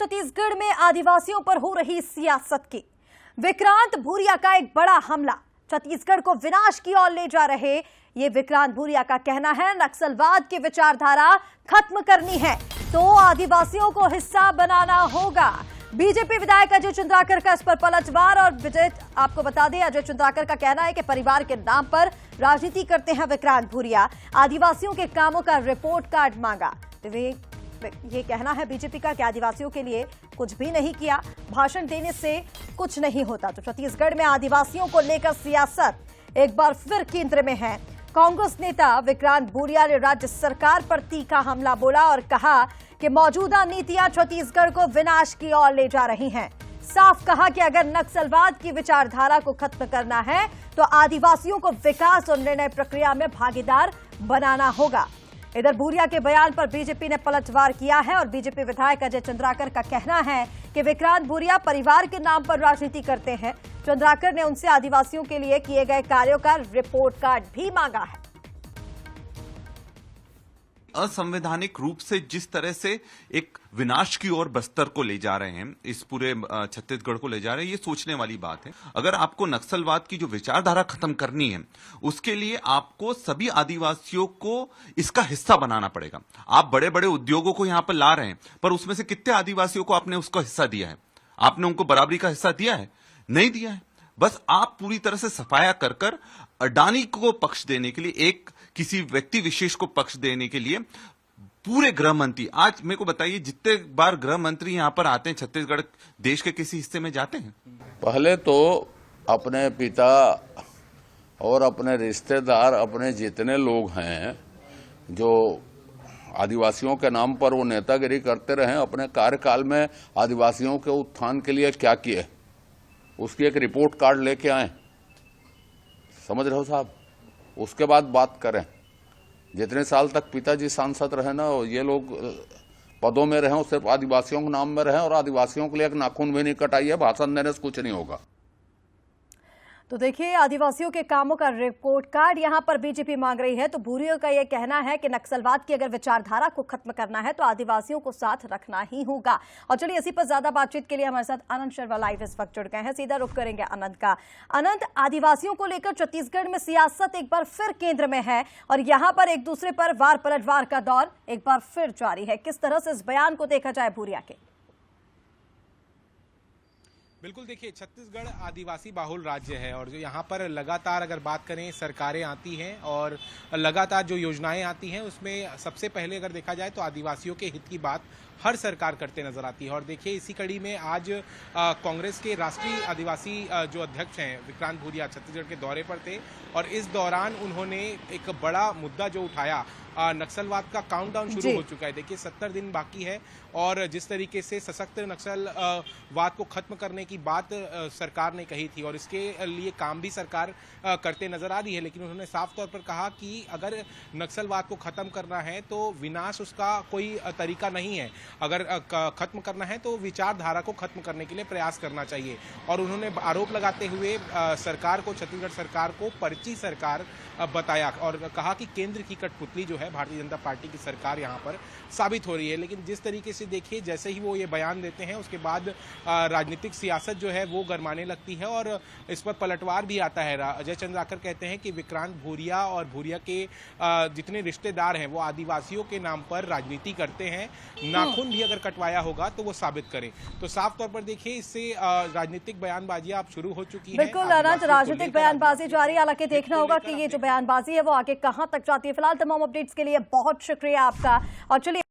छत्तीसगढ़ में आदिवासियों पर हो रही सियासत की। विक्रांत भूरिया का एक बड़ा हमला छत्तीसगढ़ को विनाश की ओर ले जा रहे ये विक्रांत भूरिया का कहना है, नक्सलवाद की विचारधारा खत्म करनी है तो आदिवासियों को हिस्सा बनाना होगा। बीजेपी विधायक अजय चंद्राकर का इस पर पलटवार। और विजय, आपको बता दें, अजय चंद्राकर का कहना है कि परिवार के नाम पर राजनीति करते हैं विक्रांत भूरिया। आदिवासियों के कामों का रिपोर्ट कार्ड मांगा। तो ये कहना है बीजेपी का कि आदिवासियों के लिए कुछ भी नहीं किया, भाषण देने से कुछ नहीं होता। तो छत्तीसगढ़ में आदिवासियों को लेकर सियासत एक बार फिर केंद्र में है। कांग्रेस नेता विक्रांत भूरिया ने राज्य सरकार पर तीखा हमला बोला और कहा कि मौजूदा नीतियां छत्तीसगढ़ को विनाश की ओर ले जा रही हैं। साफ कहा कि अगर नक्सलवाद की विचारधारा को खत्म करना है तो आदिवासियों को विकास और निर्णय प्रक्रिया में भागीदार बनाना होगा। इधर भूरिया के बयान पर बीजेपी ने पलटवार किया है और बीजेपी विधायक अजय चंद्राकर का कहना है कि विक्रांत भूरिया परिवार के नाम पर राजनीति करते हैं। चंद्राकर ने उनसे आदिवासियों के लिए किए गए कार्यों का रिपोर्ट कार्ड भी मांगा है। असंवैधानिक रूप से जिस तरह से एक विनाश की ओर बस्तर को ले जा रहे हैं, इस पूरे छत्तीसगढ़ को ले जा रहे हैं, ये सोचने वाली बात है। अगर आपको नक्सलवाद की जो विचारधारा खत्म करनी है, उसके लिए आपको सभी आदिवासियों को इसका हिस्सा बनाना पड़ेगा। आप बड़े बड़े उद्योगों को यहां पर ला रहे हैं, पर उसमें से कितने आदिवासियों को आपने उसका हिस्सा दिया है? आपने उनको बराबरी का हिस्सा दिया है? नहीं दिया है। बस आप पूरी तरह से सफाया कर कर अडानी को पक्ष देने के लिए, एक किसी व्यक्ति विशेष को पक्ष देने के लिए पूरे गृह मंत्री, आज मेरे को बताइए जितने बार गृह मंत्री यहां पर आते हैं छत्तीसगढ़ देश के किसी हिस्से में जाते हैं? पहले तो अपने पिता और अपने रिश्तेदार, अपने जितने लोग हैं जो आदिवासियों के नाम पर वो नेतागिरी करते रहे, अपने कार्यकाल में आदिवासियों के उत्थान के लिए क्या किए, उसकी एक रिपोर्ट कार्ड लेके आए। समझ रहे हो साहब? उसके बाद बात करें। जितने साल तक पिताजी सांसद रहे ना, ये लोग पदों में रहे, सिर्फ आदिवासियों के नाम में रहे और आदिवासियों के लिए एक नाखून भी नहीं कटाई है। भाषण देने से कुछ नहीं होगा। तो देखिए, आदिवासियों के कामों का रिपोर्ट कार्ड यहां पर बीजेपी मांग रही है। तो भूरिया का यह कहना है कि नक्सलवाद की अगर विचारधारा को खत्म करना है तो आदिवासियों को साथ रखना ही होगा। और चलिए, इसी पर ज्यादा बातचीत के लिए हमारे साथ अनंत शर्मा लाइव इस वक्त जुड़ गए हैं। सीधा रुख करेंगे अनंत का। अनंत, आदिवासियों को लेकर छत्तीसगढ़ में सियासत एक बार फिर केंद्र में है और यहां पर एक दूसरे पर वार पलटवार का दौर एक बार फिर जारी है। किस तरह से इस बयान को देखा जाए भूरिया के? बिल्कुल, देखिए, छत्तीसगढ़ आदिवासी बाहुल राज्य है और जो यहाँ पर लगातार अगर बात करें सरकारें आती हैं और लगातार जो योजनाएं आती हैं उसमें सबसे पहले अगर देखा जाए तो आदिवासियों के हित की बात हर सरकार करते नजर आती है। और देखिए, इसी कड़ी में आज कांग्रेस के राष्ट्रीय आदिवासी जो अध्यक्ष हैं विक्रांत भूरिया छत्तीसगढ़ के दौरे पर थे और इस दौरान उन्होंने एक बड़ा मुद्दा जो उठाया, नक्सलवाद का काउंटडाउन शुरू हो चुका है। देखिए, 70 दिन बाकी है और जिस तरीके से सशक्त नक्सलवाद को खत्म करने की बात सरकार ने कही थी और इसके लिए काम भी सरकार करते नजर आ रही है, लेकिन उन्होंने साफ तौर पर कहा कि अगर नक्सलवाद को खत्म करना है तो विनाश उसका कोई तरीका नहीं है। अगर खत्म करना है तो विचारधारा को खत्म करने के लिए प्रयास करना चाहिए। और उन्होंने आरोप लगाते हुए सरकार को, छत्तीसगढ़ सरकार को पर्ची सरकार बताया और कहा कि केंद्र की कठपुतली जो है भारतीय जनता पार्टी की सरकार यहाँ पर साबित हो रही है। लेकिन जिस तरीके से देखिए, जैसे ही वो ये बयान देते हैं उसके बाद राजनीतिक सियासत जो है वो गरमाने लगती है और इस पर पलटवार भी आता है। अजय चंद्राकर कहते हैं कि विक्रांत भूरिया और भूरिया के जितने रिश्तेदार हैं वो आदिवासियों के नाम पर राजनीति करते हैं। नाखून भी अगर कटवाया होगा तो वो साबित करें। तो साफ तौर पर देखिए, इससे राजनीतिक बयानबाजियां अब शुरू हो चुकी है। बिल्कुल अनंत, राजनीतिक बयानबाजी जारी, हालांकि देखना होगा कि ये जो बयानबाजी है वो आगे कहां तक जाती है। फिलहाल तमाम अपडेट्स के लिए बहुत शुक्रिया आपका। और चलिए